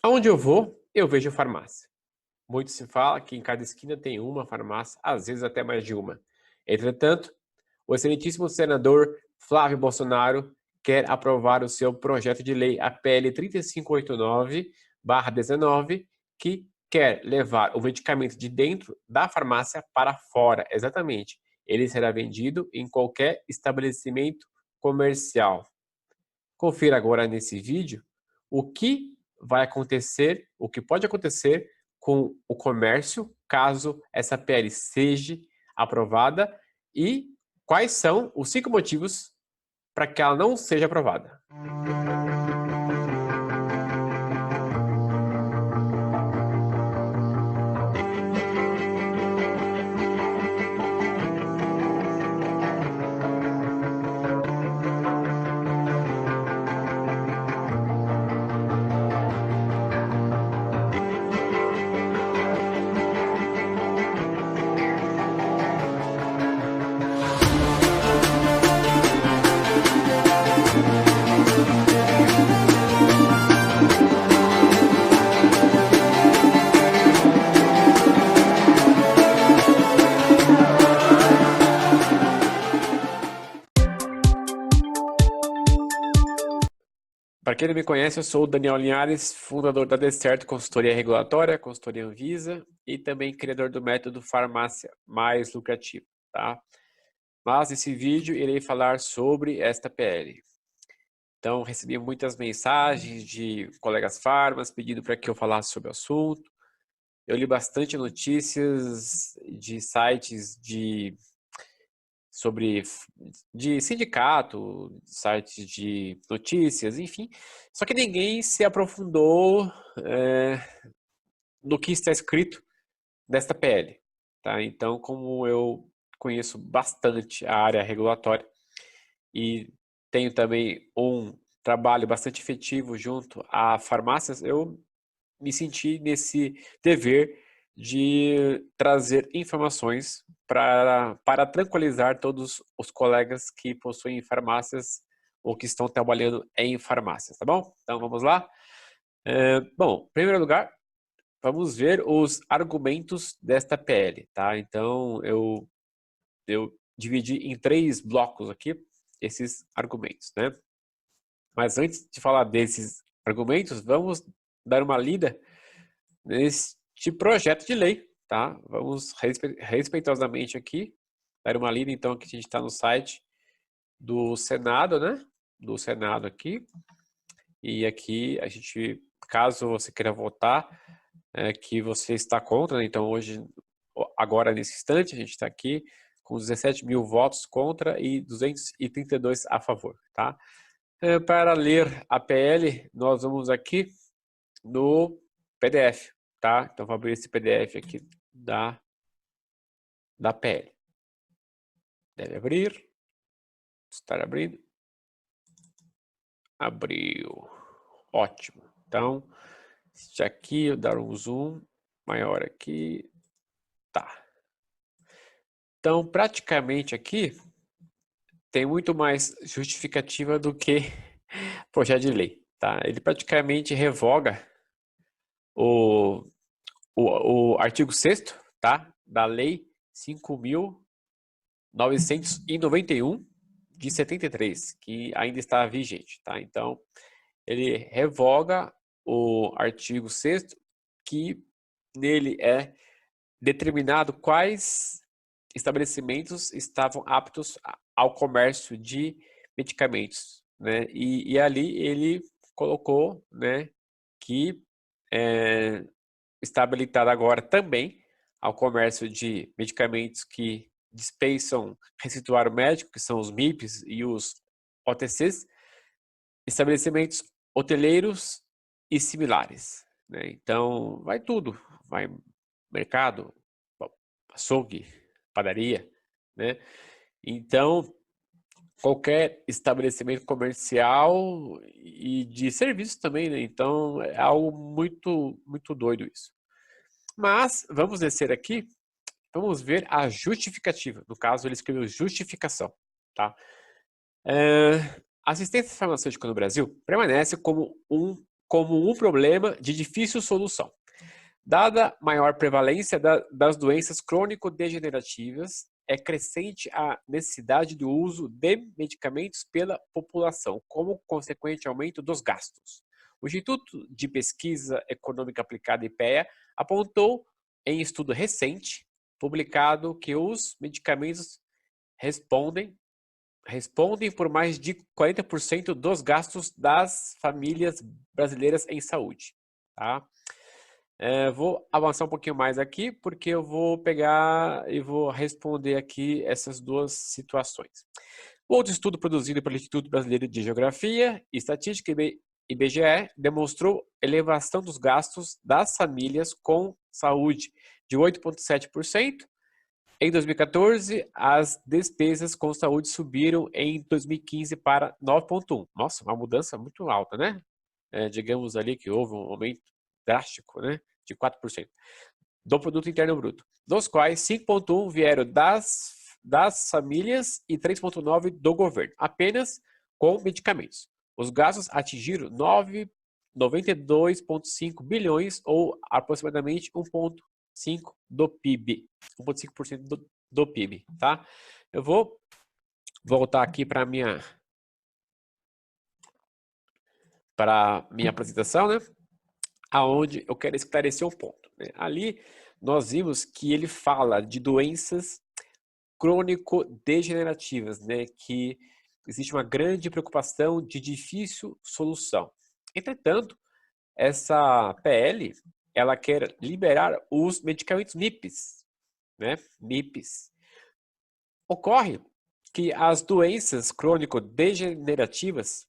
Aonde eu vou, eu vejo farmácia. Muito se fala que em cada esquina tem uma farmácia, às vezes até mais de uma. Entretanto, o excelentíssimo senador Flávio Bolsonaro quer aprovar o seu projeto de lei, a PL 3589/19, que quer levar o medicamento de dentro da farmácia para fora, exatamente. Ele será vendido em qualquer estabelecimento comercial. Confira agora nesse vídeo o que vai acontecer, o que pode acontecer com o comércio caso essa PL seja aprovada e quais são os 5 motivos para que ela não seja aprovada. Para quem não me conhece, eu sou o Daniel Linhares, fundador da Decerto Consultoria Regulatória, consultoria Anvisa e também criador do método Farmácia Mais Lucrativa, tá? Mas nesse vídeo irei falar sobre esta PL. Então, recebi muitas mensagens de colegas farmas pedindo para que eu falasse sobre o assunto. Eu li bastante notícias de sites de sindicato, sites de notícias, enfim. Só que ninguém se aprofundou no que está escrito nesta PL. Tá? Então, como eu conheço bastante a área regulatória e tenho também um trabalho bastante efetivo junto a farmácias, eu me senti nesse dever de trazer informações para tranquilizar todos os colegas que possuem farmácias ou que estão trabalhando em farmácias, tá bom? Então vamos lá. Bom, em primeiro lugar, vamos ver os argumentos desta PL, tá? Então eu dividi em 3 blocos aqui esses argumentos, né? Mas antes de falar desses argumentos, vamos dar uma lida neste projeto de lei, tá? Vamos respeitosamente aqui dar uma lida, então aqui a gente está no site do Senado, né? Do Senado aqui. E aqui a gente, caso você queira votar, que você está contra, né? Então hoje, agora nesse instante, a gente está aqui com 17 mil votos contra e 232 a favor, tá? Para ler a PL, nós vamos aqui no PDF, tá? Então vou abrir esse PDF aqui da PL. Deve abrir. Estar abrindo. Abriu. Ótimo. Então, este aqui, eu dar um zoom maior aqui. Tá. Então, praticamente aqui, tem muito mais justificativa do que projeto de lei, tá? Ele praticamente revoga o artigo 6º, tá? Da Lei 5.991 de 73, que ainda está vigente, tá? Então, ele revoga o artigo 6º, que nele é determinado quais estabelecimentos estavam aptos ao comércio de medicamentos, né? E ali ele colocou, né, que está habilitado agora também ao comércio de medicamentos que dispensam receituário médico, que são os MIPs e os OTCs, estabelecimentos hoteleiros e similares, né? Então, vai tudo, vai mercado, açougue, padaria, né? Então, qualquer estabelecimento comercial e de serviços também, né? Então, é algo muito, muito doido isso. Mas, vamos descer aqui, vamos ver a justificativa. No caso, ele escreveu justificação, tá? A assistência farmacêutica no Brasil permanece como um como um problema de difícil solução. Dada maior prevalência das doenças crônico-degenerativas, é crescente a necessidade do uso de medicamentos pela população, como consequente aumento dos gastos. O Instituto de Pesquisa Econômica Aplicada, IPEA, apontou em estudo recente, publicado, que os medicamentos respondem por mais de 40% dos gastos das famílias brasileiras em saúde. Tá? Vou avançar um pouquinho mais aqui, porque eu vou pegar e vou responder aqui essas duas situações. Outro estudo produzido pelo Instituto Brasileiro de Geografia e Estatística, IBGE, demonstrou elevação dos gastos das famílias com saúde de 8,7%. Em 2014, as despesas com saúde subiram em 2015 para 9,1%. Nossa, uma mudança muito alta, né? Digamos ali que houve um aumento drástico, né, de 4% do produto interno bruto, dos quais 5,1 vieram das famílias e 3,9 do governo, apenas com medicamentos. Os gastos atingiram 92,5 bilhões ou aproximadamente 1,5% do PIB, 1,5% do PIB, tá? Eu vou voltar aqui para minha apresentação, né? Aonde eu quero esclarecer um ponto, né? Ali nós vimos que ele fala de doenças crônico-degenerativas, né? Que existe uma grande preocupação de difícil solução. Entretanto, essa PL, ela quer liberar os medicamentos MIPs, né? MIPs. Ocorre que as doenças crônico-degenerativas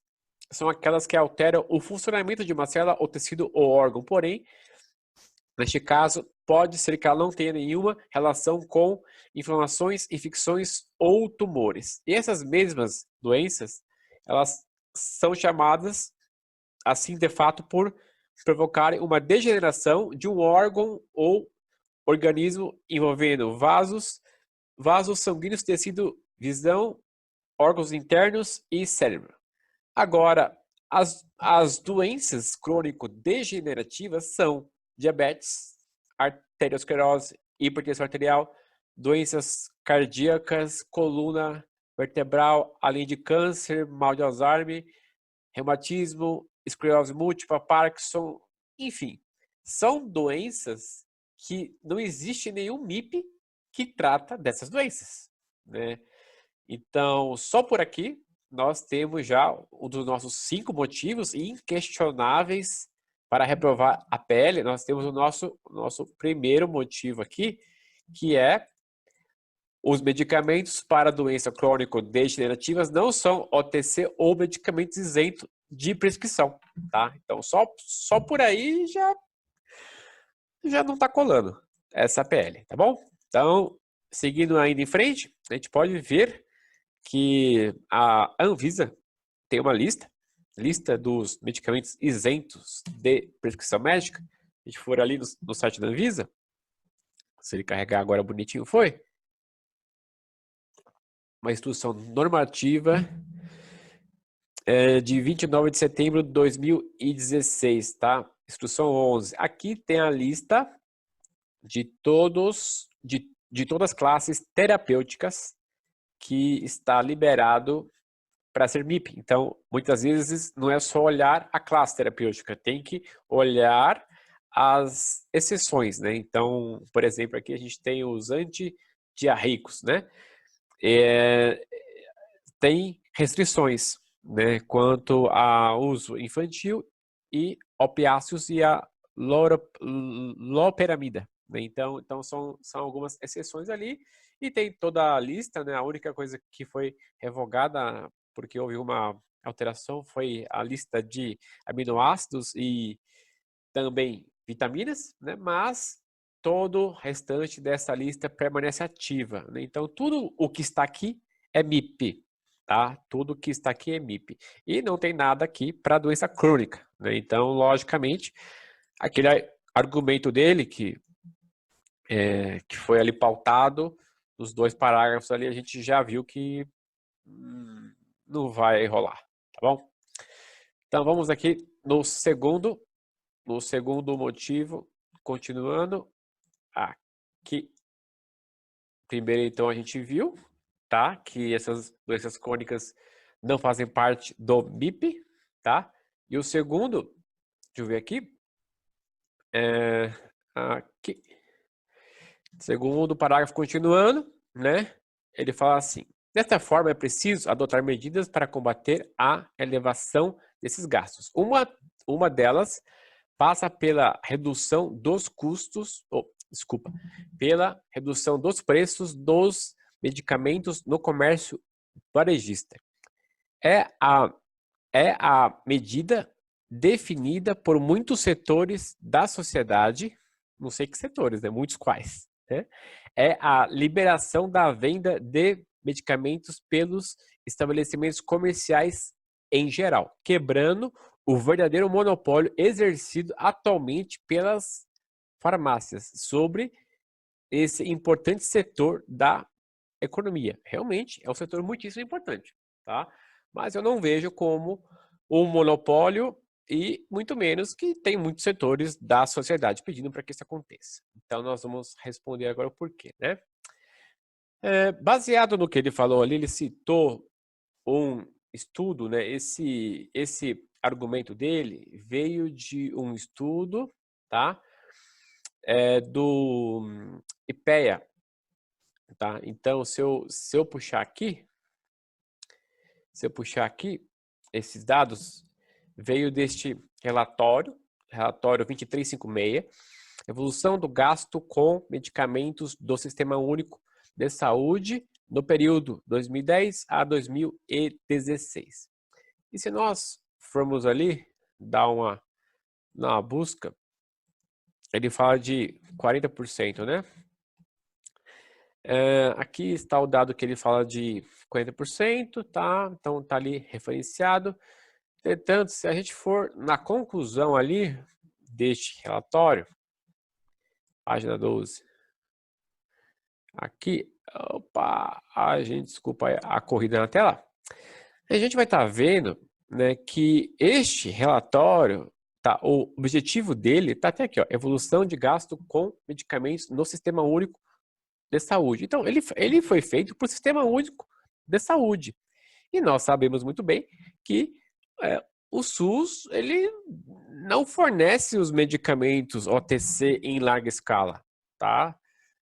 são aquelas que alteram o funcionamento de uma célula ou tecido ou órgão, porém, neste caso, pode ser que ela não tenha nenhuma relação com inflamações, infecções ou tumores. E essas mesmas doenças, elas são chamadas, assim, de fato, por provocarem uma degeneração de um órgão ou organismo envolvendo vasos sanguíneos, tecido, visão, órgãos internos e cérebro. Agora, as doenças crônico-degenerativas são diabetes, arteriosclerose, hipertensão arterial, doenças cardíacas, coluna vertebral, além de câncer, mal de Alzheimer, reumatismo, esclerose múltipla, Parkinson, enfim. São doenças que não existe nenhum MIP que trata dessas doenças, né? Então, só por aqui, nós temos já um dos nossos 5 motivos inquestionáveis para reprovar a PL. Nós temos o nosso primeiro motivo aqui, que é os medicamentos para doenças crônico-degenerativas não são OTC ou medicamentos isentos de prescrição, tá? Então, só por aí já não está colando essa PL, tá bom? Então, seguindo ainda em frente, a gente pode ver que a Anvisa tem uma lista dos medicamentos isentos de prescrição médica. A gente for ali no site da Anvisa, se ele carregar agora bonitinho, foi uma instrução normativa de 29 de setembro de 2016, tá? Instrução 11. Aqui tem a lista de todas as classes terapêuticas que está liberado para ser MIP. Então, muitas vezes não é só olhar a classe terapêutica, tem que olhar as exceções, né? Então, por exemplo, aqui a gente tem os antidiarreicos, né? Tem restrições, né, quanto ao uso infantil e opiáceos e a loperamida, né? Então são algumas exceções ali e tem toda a lista, né? A única coisa que foi revogada porque houve uma alteração foi a lista de aminoácidos e também vitaminas, né? Mas todo o restante dessa lista permanece ativa, né? Então tudo o que está aqui é MIP, tá? Tudo que está aqui é MIP. E não tem nada aqui para doença crônica, né? Então, logicamente, aquele argumento dele que foi ali pautado, nos 2 parágrafos ali, a gente já viu que não vai rolar, tá bom? Então, vamos aqui no segundo motivo, continuando, aqui. Primeiro, então, a gente viu, tá? Que essas doenças crônicas não fazem parte do MIP, tá? E o segundo, deixa eu ver aqui, aqui. Segundo parágrafo continuando, né? Ele fala assim: desta forma, é preciso adotar medidas para combater a elevação desses gastos. Uma delas passa pela redução dos custos, pela redução dos preços dos medicamentos no comércio varejista. É a medida definida por muitos setores da sociedade, não sei que setores, né? Muitos quais, né? É a liberação da venda de medicamentos pelos estabelecimentos comerciais em geral, quebrando o verdadeiro monopólio exercido atualmente pelas farmácias sobre esse importante setor da economia. Realmente é um setor muitíssimo importante, tá? Mas eu não vejo como um monopólio e muito menos que tem muitos setores da sociedade pedindo para que isso aconteça. Então nós vamos responder agora o porquê, né? Baseado no que ele falou ali, ele citou um estudo, né? Esse argumento dele veio de um estudo, tá? Do IPEA, tá? Então, se eu puxar aqui, esses dados veio deste relatório 2356, evolução do gasto com medicamentos do Sistema Único de Saúde no período 2010 a 2016. E se nós formos ali dar uma busca, ele fala de 40%, né? Aqui está o dado que ele fala de 40%, tá? Então tá ali referenciado. Entretanto, se a gente for na conclusão ali deste relatório, página 12, aqui, opa, desculpa a corrida na tela, a gente vai estar vendo, né, que este relatório, tá, o objetivo dele está até aqui, ó, evolução de gasto com medicamentos no Sistema Único de Saúde. Então, ele foi feito para o Sistema Único de Saúde. E nós sabemos muito bem que o SUS ele não fornece os medicamentos OTC em larga escala, tá?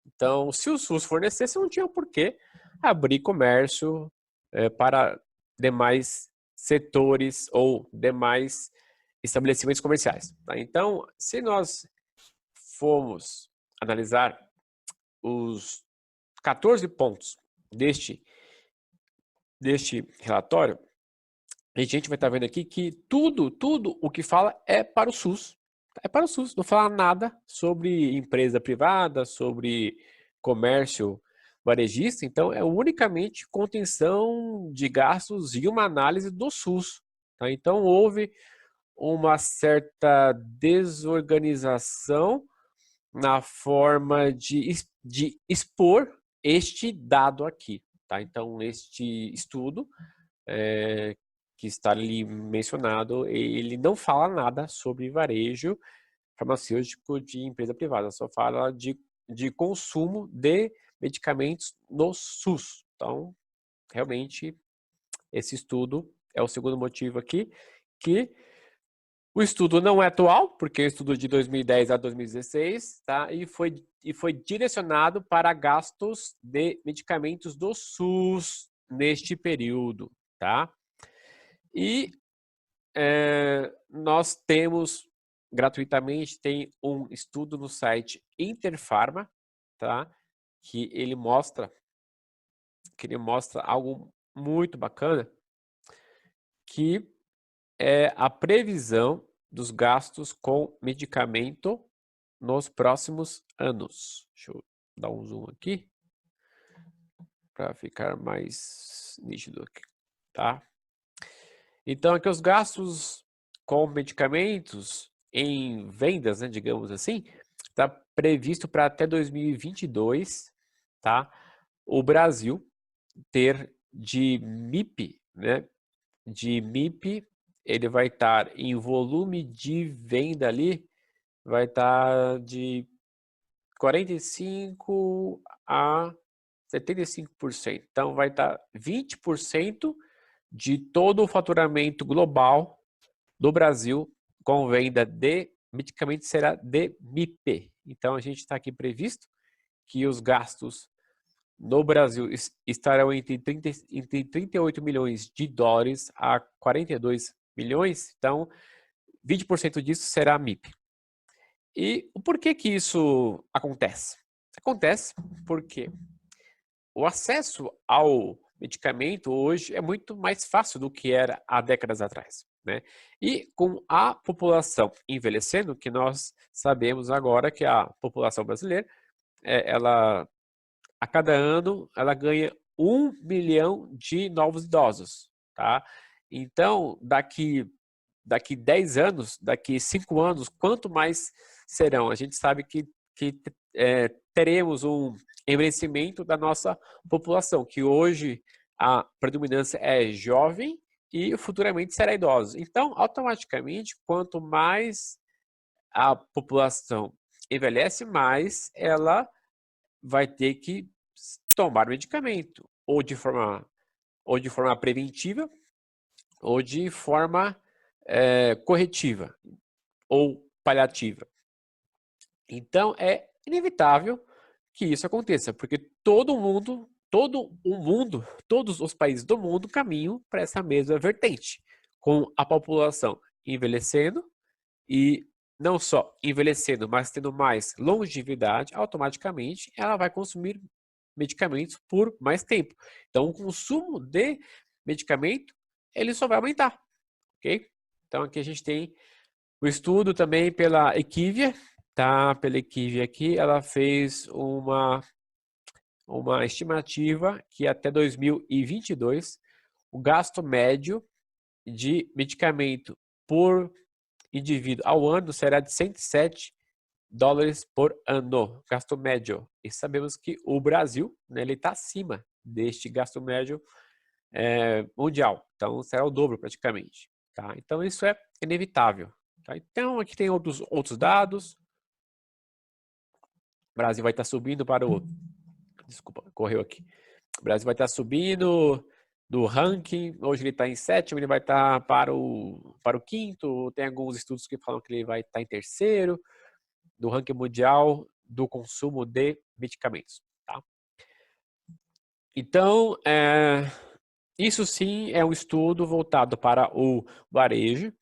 Então, se o SUS fornecesse, não tinha por que abrir comércio para demais setores ou demais estabelecimentos comerciais. Tá? Então, se nós formos analisar os 14 pontos deste relatório, a gente vai estar vendo aqui que tudo o que fala é para o SUS. É para o SUS, não fala nada sobre empresa privada, sobre comércio varejista, então é unicamente contenção de gastos e uma análise do SUS. Tá? Então houve uma certa desorganização na forma de expor este dado aqui. Tá? Então, este estudo que está ali mencionado, ele não fala nada sobre varejo farmacêutico de empresa privada, só fala de consumo de medicamentos no SUS. Então, realmente, esse estudo é o segundo motivo aqui, que o estudo não é atual, porque é um estudo de 2010 a 2016, tá? E foi direcionado para gastos de medicamentos do SUS neste período, tá? E nós temos gratuitamente, tem um estudo no site Interpharma, tá? Que ele mostra algo muito bacana, que é a previsão dos gastos com medicamento nos próximos anos. Deixa eu dar um zoom aqui para ficar mais nítido aqui, tá? Então, aqui os gastos com medicamentos em vendas, né, digamos assim, está previsto para até 2022, tá? O Brasil ter de MIP, né, ele vai estar em volume de venda ali, vai estar de 45% a 75%. Então, vai estar 20% de todo o faturamento global do Brasil com venda de medicamentos será de MIP. Então, a gente está aqui previsto que os gastos no Brasil estarão entre 38 milhões de dólares a 42 milhões. Então, 20% disso será MIP. E o porquê que isso acontece? Acontece porque o acesso ao medicamento hoje é muito mais fácil do que era há décadas atrás, né? E com a população envelhecendo, que nós sabemos agora que a população brasileira, ela a cada ano ela ganha 1 milhão de novos idosos, tá? Então, daqui 10 anos, daqui 5 anos, quanto mais serão? A gente sabe que teremos um envelhecimento da nossa população, que hoje a predominância é jovem e futuramente será idosa. Então, automaticamente, quanto mais a população envelhece, mais ela vai ter que tomar medicamento, ou de forma preventiva, ou de forma corretiva, ou paliativa. Então, é inevitável que isso aconteça, porque todo o mundo, todos os países do mundo caminham para essa mesma vertente, com a população envelhecendo e não só envelhecendo, mas tendo mais longevidade, automaticamente ela vai consumir medicamentos por mais tempo. Então, o consumo de medicamento, ele só vai aumentar, ok? Então, aqui a gente tem o estudo também pela Equivia, tá? Pela Equivia aqui, ela fez uma estimativa que até 2022, o gasto médio de medicamento por indivíduo ao ano será de 107 dólares por ano, gasto médio. E sabemos que o Brasil, né, ele está acima deste gasto médio mundial. Então, será o dobro praticamente. Tá? Então, isso é inevitável. Tá? Então, aqui tem outros dados. O Brasil vai estar subindo para o... Desculpa, correu aqui. O Brasil vai estar subindo do ranking. Hoje ele está em sétimo, ele vai estar para o quinto. Tem alguns estudos que falam que ele vai estar em terceiro do ranking mundial do consumo de medicamentos. Tá? Então, isso sim é um estudo voltado para o varejo,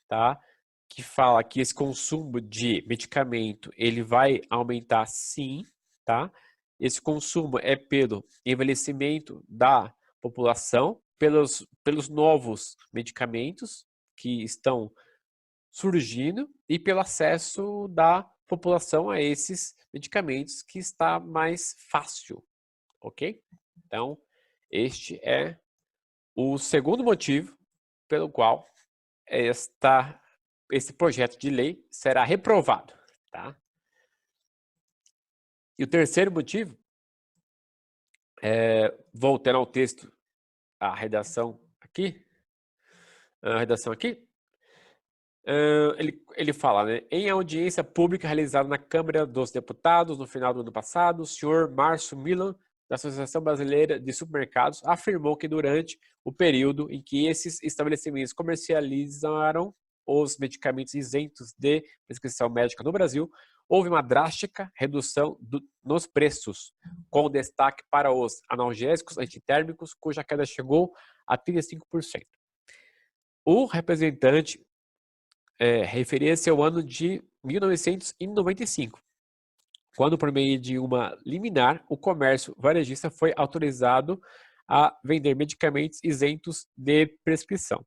tá? Que fala que esse consumo de medicamento ele vai aumentar sim, tá? Esse consumo é pelo envelhecimento da população, pelos novos medicamentos que estão surgindo e pelo acesso da população a esses medicamentos que está mais fácil, ok? Então, este é o segundo motivo pelo qual esse projeto de lei será reprovado, tá? E o terceiro motivo, voltando ao texto, a redação aqui, ele fala, né? Em audiência pública realizada na Câmara dos Deputados no final do ano passado, o senhor Márcio Milan, da Associação Brasileira de Supermercados, afirmou que durante o período em que esses estabelecimentos comercializaram os medicamentos isentos de prescrição médica no Brasil, houve uma drástica redução nos preços, com destaque para os analgésicos antitérmicos, cuja queda chegou a 35%. O representante referia-se ao ano de 1995, quando, por meio de uma liminar, o comércio varejista foi autorizado a vender medicamentos isentos de prescrição.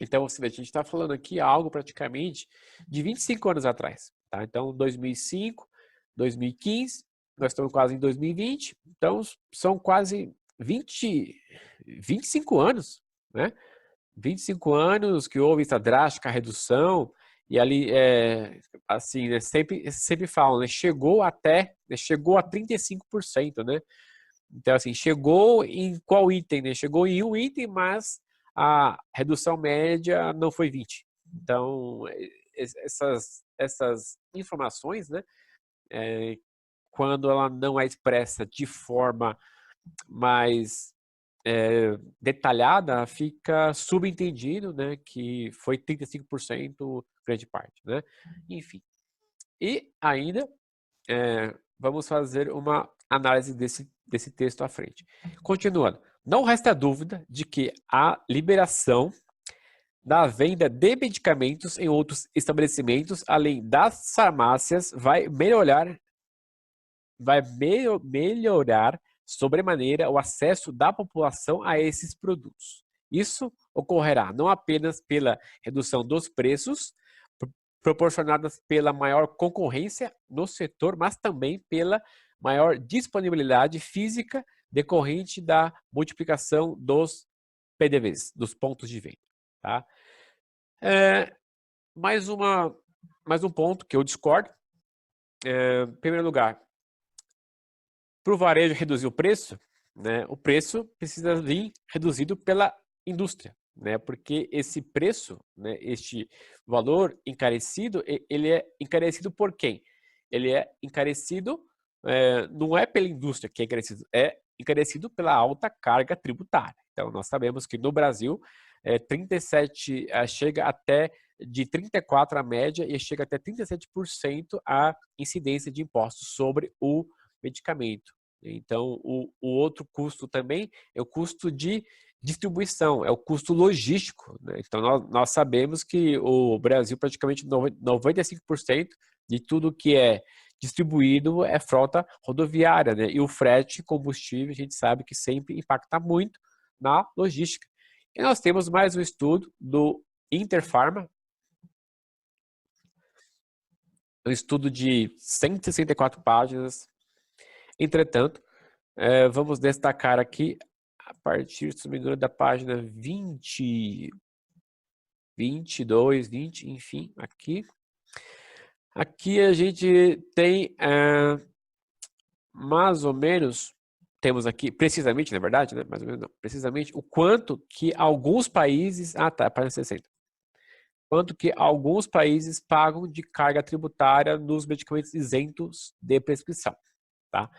Então, a gente está falando aqui algo praticamente de 25 anos atrás. Tá? Então, 2005, 2015, nós estamos quase em 2020, então são quase 25 anos, né? 25 anos que houve essa drástica redução, e ali, assim, né, sempre falam, né, chegou a 35%, né? Então, assim, chegou em qual item, né? Chegou em um item, mas a redução média não foi 20. Então, essas informações, né, quando ela não é expressa de forma mais detalhada, fica subentendido, né, que foi 35% grande parte, né? Enfim. E ainda vamos fazer uma análise desse texto à frente. Continuando, não resta dúvida de que a liberação da venda de medicamentos em outros estabelecimentos, além das farmácias, vai melhorar sobremaneira o acesso da população a esses produtos. Isso ocorrerá não apenas pela redução dos preços, proporcionadas pela maior concorrência no setor, mas também pela maior disponibilidade física decorrente da multiplicação dos PDVs, dos pontos de venda. Tá? Mais um ponto que eu discordo. Em primeiro lugar, para o varejo reduzir o preço, né, o preço precisa vir reduzido pela indústria, né, porque esse preço, né, este valor encarecido, ele é encarecido por quem? Ele é encarecido, não é pela indústria que é encarecido pela alta carga tributária. Então, nós sabemos que no Brasil, 37, chega até de 34% a média e chega até 37% a incidência de impostos sobre o medicamento. Então, o outro custo também é o custo de distribuição, é o custo logístico, né? Então, nós sabemos que o Brasil, praticamente 95% de tudo que é distribuído é frota rodoviária, né? E o frete, combustível, a gente sabe que sempre impacta muito na logística. E nós temos mais um estudo do Interpharma, um estudo de 164 páginas. Entretanto, vamos destacar aqui, a partir, se não me engano, da página 20, 22, 20, enfim, aqui. Aqui a gente tem mais ou menos, temos aqui, precisamente, na verdade, né? Mais ou menos não, precisamente, o quanto que alguns países, página 60. Quanto que alguns países pagam de carga tributária nos medicamentos isentos de prescrição, tá?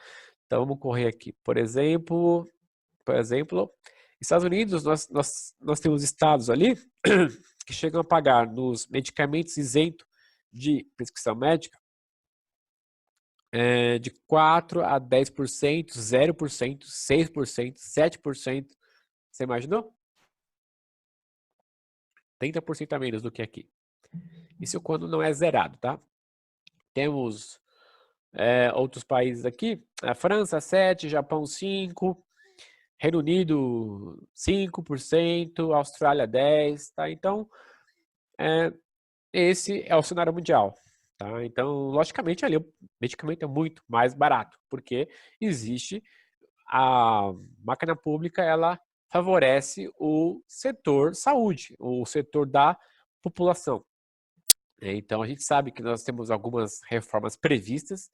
Então, vamos correr aqui. Por exemplo, Estados Unidos, nós temos estados ali que chegam a pagar nos medicamentos isentos de prescrição médica de 4% a 10%, 0%, 6%, 7%. Você imaginou? 30% a menos do que aqui. Isso quando não é zerado, tá? Temos outros países aqui. A França, 7%, Japão, 5%. Reino Unido, 5%, Austrália, 10%, tá? Então, esse é o cenário mundial, tá? Então, logicamente, ali o medicamento é muito mais barato, porque existe a máquina pública, ela favorece o setor saúde, o setor da população. Então, a gente sabe que nós temos algumas reformas previstas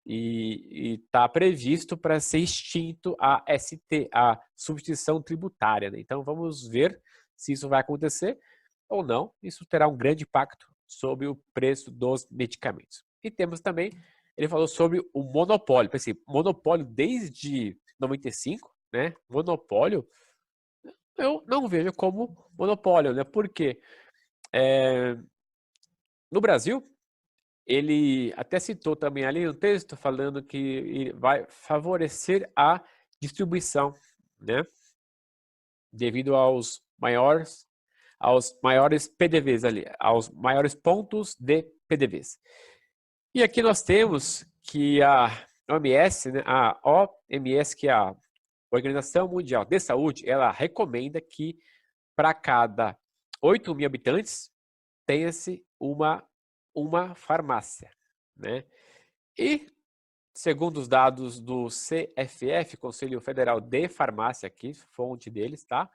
e está previsto para ser extinto a ST, a substituição tributária, né? Então, vamos ver se isso vai acontecer ou não. Isso terá um grande impacto sobre o preço dos medicamentos. E temos também, ele falou sobre o monopólio. Pensei, monopólio desde 95, né? Monopólio, eu não vejo como monopólio, né? Porque no Brasil, ele até citou também ali no texto, falando que vai favorecer a distribuição, né? Devido aos maiores PDVs ali, aos maiores pontos de PDVs. E aqui nós temos que a OMS, né, que é a Organização Mundial de Saúde, ela recomenda que para cada 8 mil habitantes tenha-se uma farmácia, né? E, segundo os dados do CFF, Conselho Federal de Farmácia, aqui, fonte deles, tá?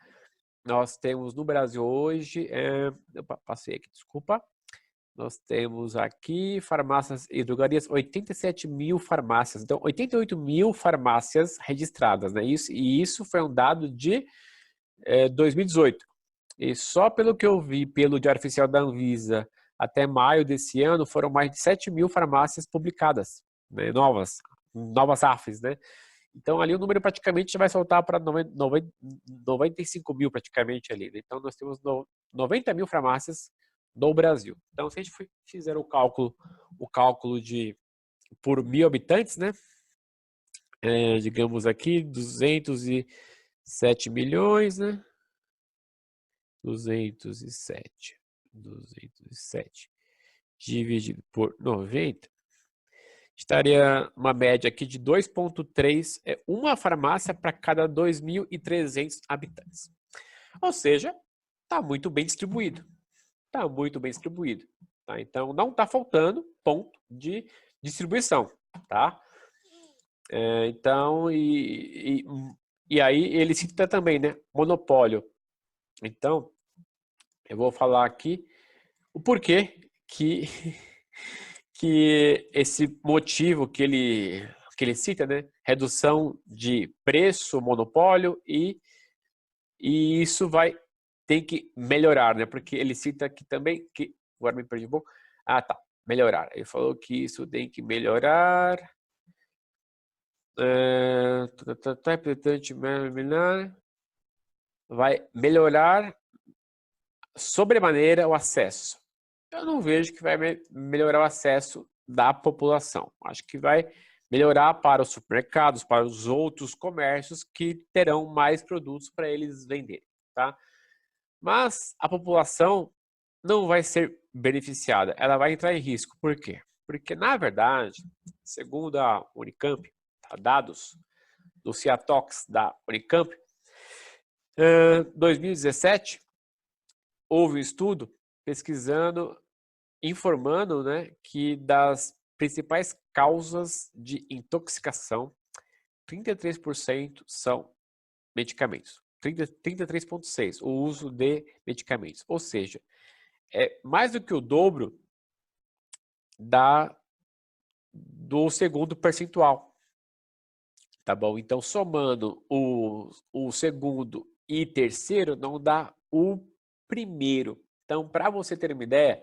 Nós temos no Brasil hoje, passei aqui, desculpa, nós temos aqui farmácias e drogarias, 87 mil farmácias, então 88 mil farmácias registradas, né? Isso foi um dado de 2018. E só pelo que eu vi, pelo Diário Oficial da Anvisa, até maio desse ano, foram mais de 7 mil farmácias publicadas, né, novas AFs, né? Então, ali o número praticamente vai saltar para 95 mil praticamente ali, né? Então, nós temos 90 mil farmácias no Brasil. Então, se a gente fizer o cálculo por 1.000 habitantes, né? Digamos aqui, 207 milhões, né? 207 dividido por 90, estaria uma média aqui de 2,3, uma farmácia para cada 2.300 habitantes. Ou seja, está muito bem distribuído. Está muito bem distribuído. Tá? Então, não está faltando ponto de distribuição. Tá? Então, e aí ele cita também, né? Monopólio. Então, eu vou falar aqui o porquê que esse motivo que ele cita, né? Redução de preço, monopólio e isso tem que melhorar, né? Porque ele cita aqui também que agora me perdi um pouco. Ah, tá. Melhorar. Ele falou que isso tem que melhorar. Vai melhorar sobremaneira o acesso. Eu não vejo que vai melhorar o acesso da população. Acho que vai melhorar para os supermercados, para os outros comércios que terão mais produtos para eles venderem, tá? Mas a população não vai ser beneficiada, ela vai entrar em risco. Por quê? Porque, na verdade, segundo a Unicamp, dados do Ciatox da Unicamp, em 2017, houve um estudo pesquisando, informando, né, que das principais causas de intoxicação, 33% são medicamentos. 33,6% o uso de medicamentos. Ou seja, é mais do que o dobro do segundo percentual. Tá bom? Então, somando o segundo e terceiro, não dá o primeiro. Então, para você ter uma ideia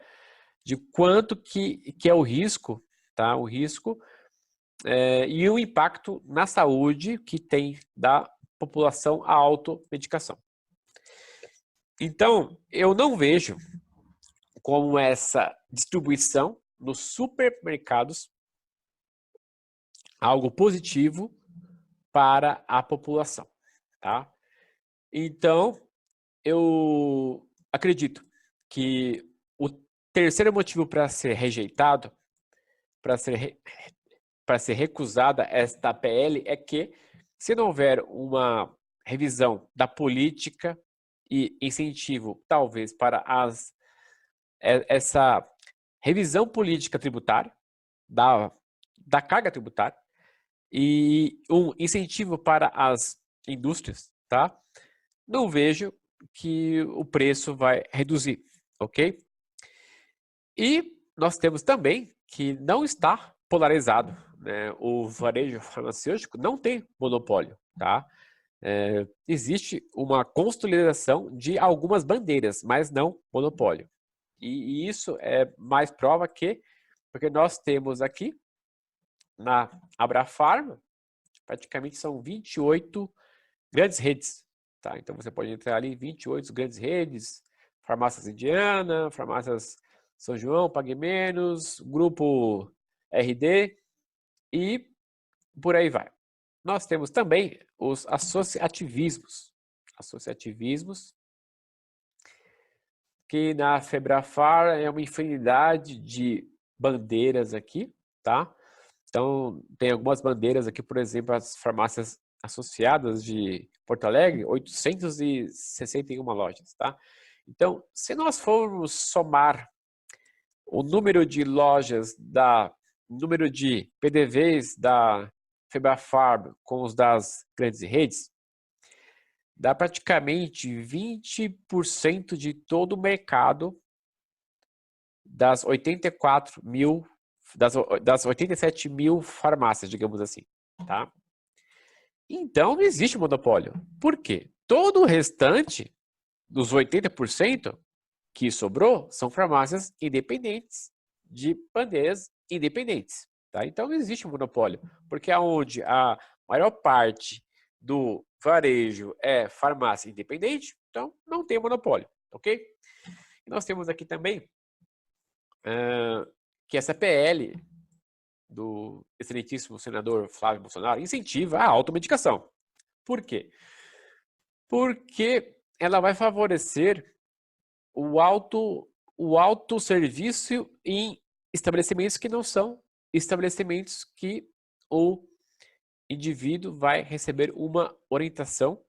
de quanto que é o risco, tá? O risco e o impacto na saúde que tem da população a automedicação. Então, eu não vejo como essa distribuição nos supermercados algo positivo para a população, tá? Então, eu acredito que o terceiro motivo para ser rejeitado, para ser recusada esta PL, é que se não houver uma revisão da política e incentivo, talvez, para essa revisão política tributária, da carga tributária, e um incentivo para as indústrias, tá? Não vejo que o preço vai reduzir, ok? E nós temos também que não está polarizado, né? O varejo farmacêutico não tem monopólio, tá? Existe uma consolidação de algumas bandeiras, mas não monopólio. E isso é mais prova porque nós temos aqui na Abrafarma, praticamente são 28 grandes redes, tá? Então você pode entrar ali 28 grandes redes, farmácias Indiana, farmácias São João, Pague Menos, Grupo RD e por aí vai. Nós temos também os associativismos. Associativismos que na Febrafar é uma infinidade de bandeiras aqui, tá? Então, tem algumas bandeiras aqui, por exemplo, as farmácias associadas de Porto Alegre, 861 lojas, tá? Então, se nós formos somar o número de lojas, número de PDVs da Febrafarm com os das grandes redes, dá praticamente 20% de todo o mercado das 87 mil farmácias, digamos assim, tá? Então, não existe monopólio. Por quê? Todo o restante dos 80% que sobrou, são farmácias independentes, de bandeiras independentes. Tá? Então, não existe um monopólio, porque aonde a maior parte do varejo é farmácia independente, então não tem monopólio, ok? E nós temos aqui também que essa PL do excelentíssimo senador Flávio Bolsonaro incentiva a automedicação. Por quê? Porque ela vai favorecer o autosserviço em estabelecimentos que não são estabelecimentos que o indivíduo vai receber uma orientação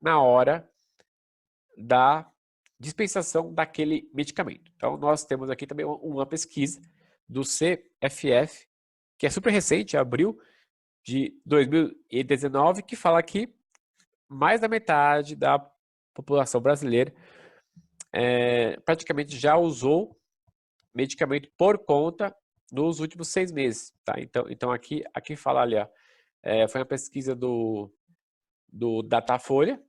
na hora da dispensação daquele medicamento. Então, nós temos aqui também uma pesquisa do CFF, que é super recente, abril de 2019, que fala que mais da metade da população brasileira praticamente já usou medicamento por conta nos últimos 6 meses. Tá? Então aqui fala ali, ó, foi uma pesquisa do Datafolha,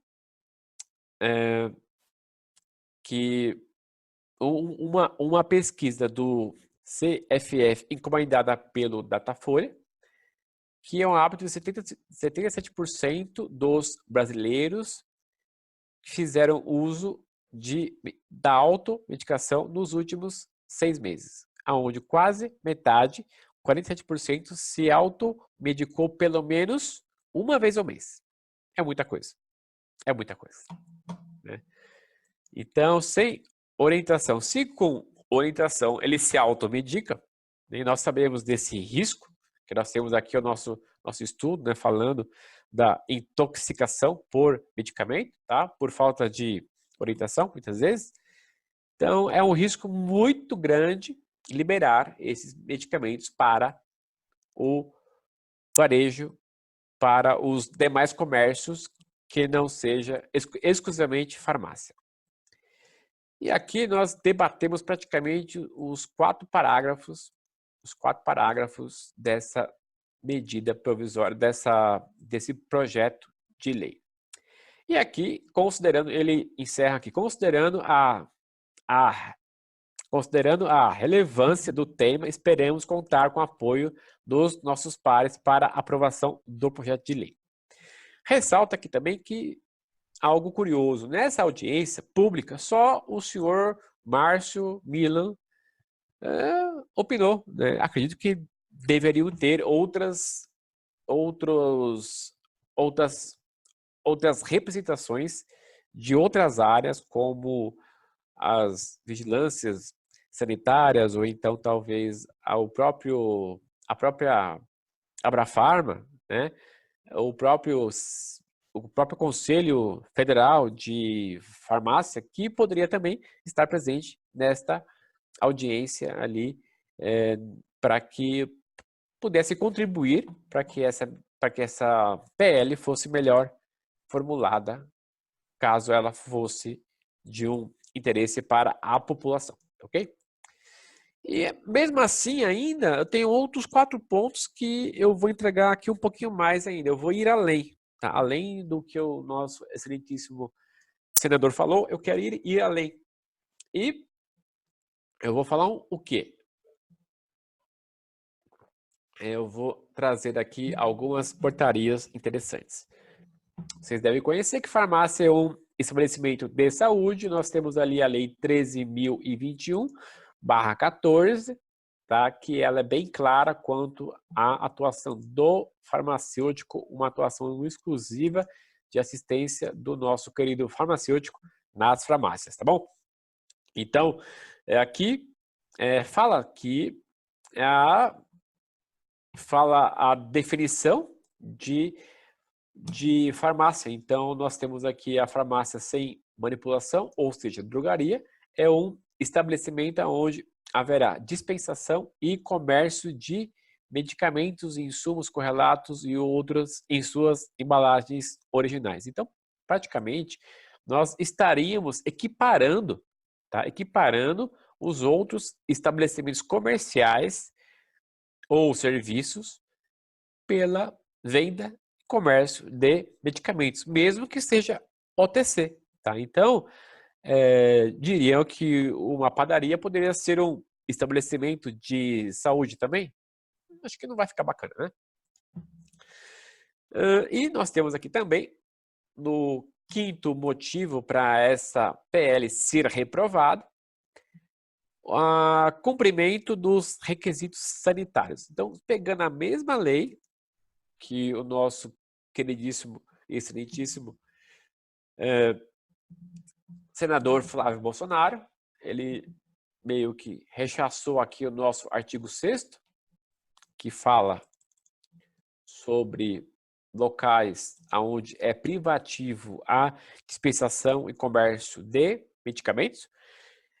que uma pesquisa do CFF encomendada pelo Datafolha, que é um hábito de 77% dos brasileiros que fizeram uso da automedicação nos últimos 6 meses, onde quase metade, 47%, se automedicou pelo menos uma vez ao mês. É muita coisa. É muita coisa. Né? Então, sem orientação, se com orientação ele se automedica, e nós sabemos desse risco, que nós temos aqui o nosso estudo, né, falando da intoxicação por medicamento, tá? Por falta de orientação, muitas vezes. Então, é um risco muito grande liberar esses medicamentos para o varejo, para os demais comércios que não seja exclusivamente farmácia. E aqui nós debatemos praticamente os 4 parágrafos dessa medida provisória, desse projeto de lei. E aqui, ele encerra aqui, considerando a relevância do tema, esperamos contar com o apoio dos nossos pares para a aprovação do projeto de lei. Ressalta aqui também que algo curioso, nessa audiência pública, só o senhor Márcio Milan opinou. Né? Acredito que deveriam ter outras representações de outras áreas, como as vigilâncias sanitárias, ou então talvez a própria Abrafarma, né? o próprio Conselho Federal de Farmácia, que poderia também estar presente nesta audiência ali, para que pudesse contribuir para que essa PL fosse melhor formulada, caso ela fosse de um interesse para a população, ok? E mesmo assim ainda, eu tenho outros 4 pontos que eu vou entregar aqui um pouquinho mais ainda, eu vou ir além, tá? Além do que o nosso excelentíssimo senador falou, eu quero ir além. E eu vou falar o quê? Eu vou trazer aqui algumas portarias interessantes. Vocês devem conhecer que farmácia é um estabelecimento de saúde. Nós temos ali a Lei 13.021/14, tá? Que ela é bem clara quanto à atuação do farmacêutico, uma atuação exclusiva de assistência do nosso querido farmacêutico nas farmácias, tá bom? Então, aqui fala a definição de farmácia. Então, nós temos aqui a farmácia sem manipulação, ou seja, drogaria, é um estabelecimento onde haverá dispensação e comércio de medicamentos, insumos correlatos e outros em suas embalagens originais. Então, praticamente, nós estaríamos equiparando, tá? Equiparando os outros estabelecimentos comerciais ou serviços pela venda e comércio de medicamentos, mesmo que seja OTC, tá? Então, diriam que uma padaria poderia ser um estabelecimento de saúde também. Acho que não vai ficar bacana, né? E nós temos aqui também, no quinto motivo para essa PL ser reprovada, o cumprimento dos requisitos sanitários. Então, pegando a mesma lei que o nosso queridíssimo e excelentíssimo senador Flávio Bolsonaro, ele meio que rechaçou aqui o nosso artigo 6º, que fala sobre locais onde é privativo a dispensação e comércio de medicamentos.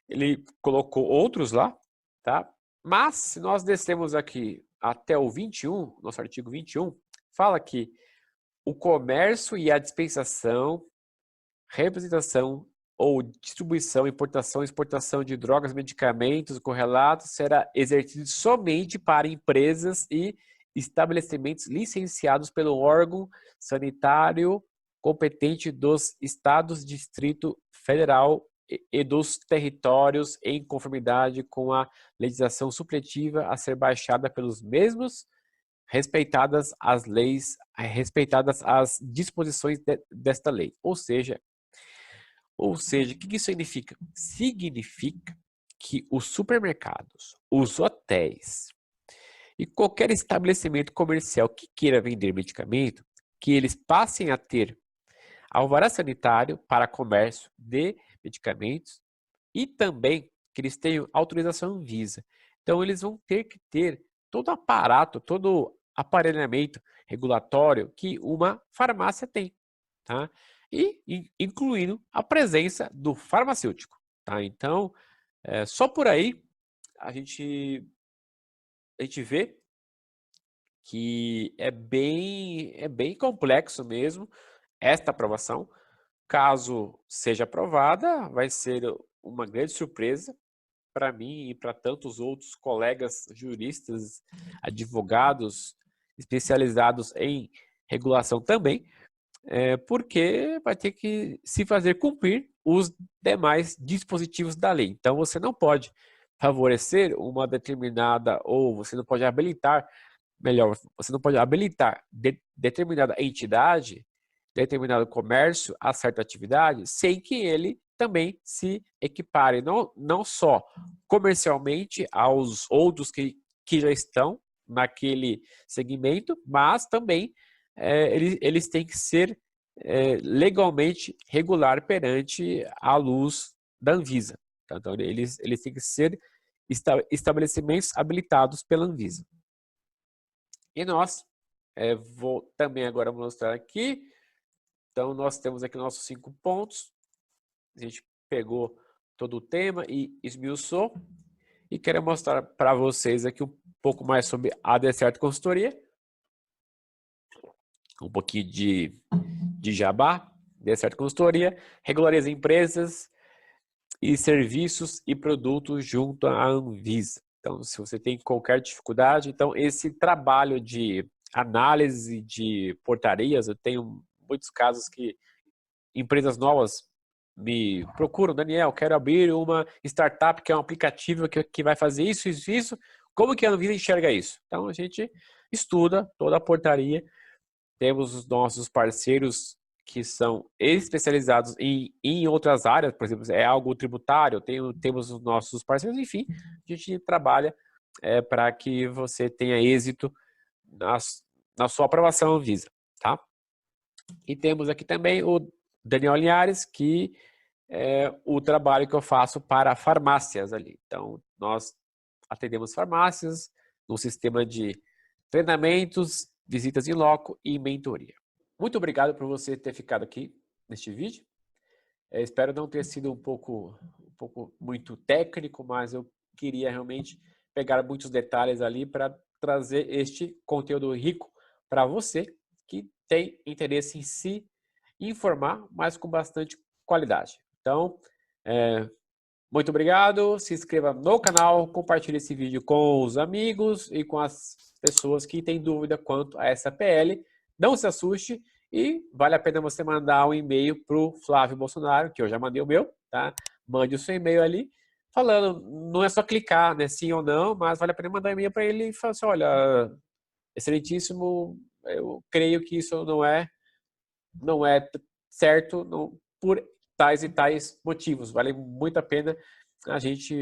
Ele colocou outros lá, tá? Mas, se nós descemos aqui até o 21, nosso artigo 21, fala que o comércio e a dispensação, representação ou distribuição, importação e exportação de drogas, medicamentos correlatos será exercido somente para empresas e estabelecimentos licenciados pelo órgão sanitário competente dos estados, Distrito Federal e dos territórios em conformidade com a legislação supletiva a ser baixada pelos mesmos, respeitadas as leis, respeitadas as disposições desta lei. Ou seja, o que isso significa? Significa que os supermercados, os hotéis e qualquer estabelecimento comercial que queira vender medicamento, que eles passem a ter alvará sanitário para comércio de medicamentos e também que eles tenham autorização Anvisa. Então, eles vão ter que ter todo o aparato, todo o aparelhamento regulatório que uma farmácia tem, tá? E incluindo a presença do farmacêutico, tá? Então, só por aí a gente vê que é bem complexo mesmo esta aprovação. Caso seja aprovada, vai ser uma grande surpresa para mim e para tantos outros colegas juristas, advogados especializados em regulação também, porque vai ter que se fazer cumprir os demais dispositivos da lei. Então, você não pode favorecer uma determinada, ou você não pode habilitar, melhor, você não pode habilitar determinada entidade, determinado comércio a certa atividade, sem que ele também se equipare, não só comercialmente aos outros que já estão naquele segmento, mas também eles têm que ser legalmente regular perante a luz da Anvisa. Então, eles têm que ser estabelecimentos habilitados pela Anvisa. E nós, vou também agora mostrar aqui, então nós temos aqui nossos 5 pontos, a gente pegou todo o tema e esmiuçou, e quero mostrar para vocês aqui um pouco mais sobre a Decerto Consultoria, um pouquinho de jabá. Decerto Consultoria regulariza empresas e serviços e produtos junto à Anvisa. Então, se você tem qualquer dificuldade, então esse trabalho de análise de portarias, eu tenho muitos casos que empresas novas me procuram: Daniel, quero abrir uma startup que é um aplicativo que vai fazer isso, isso, isso. Como que a Anvisa enxerga isso? Então, a gente estuda toda a portaria, temos os nossos parceiros que são especializados em outras áreas, por exemplo, é algo tributário, temos os nossos parceiros, enfim, a gente trabalha para que você tenha êxito na sua aprovação Anvisa, tá? E temos aqui também o Daniel Linhares, que é o trabalho que eu faço para farmácias ali. Então, nós atendemos farmácias no sistema de treinamentos, visitas em loco e mentoria. Muito obrigado por você ter ficado aqui neste vídeo. Espero não ter sido um pouco muito técnico, mas eu queria realmente pegar muitos detalhes ali para trazer este conteúdo rico para você que tem interesse em se informar, mas com bastante qualidade. Então, muito obrigado, se inscreva no canal, compartilhe esse vídeo com os amigos e com as pessoas que têm dúvida quanto a essa PL. Não se assuste E vale a pena você mandar um e-mail para o Flávio Bolsonaro, que eu já mandei o meu, tá? Mande o seu e-mail ali, falando, não é só clicar, né, sim ou não, mas vale a pena mandar um e-mail para ele e falar assim, olha, excelentíssimo, eu creio que isso não é certo por tais e tais motivos. Vale muito a pena a gente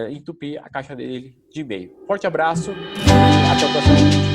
entupir a caixa dele de e-mail. Forte abraço e até o próximo vídeo.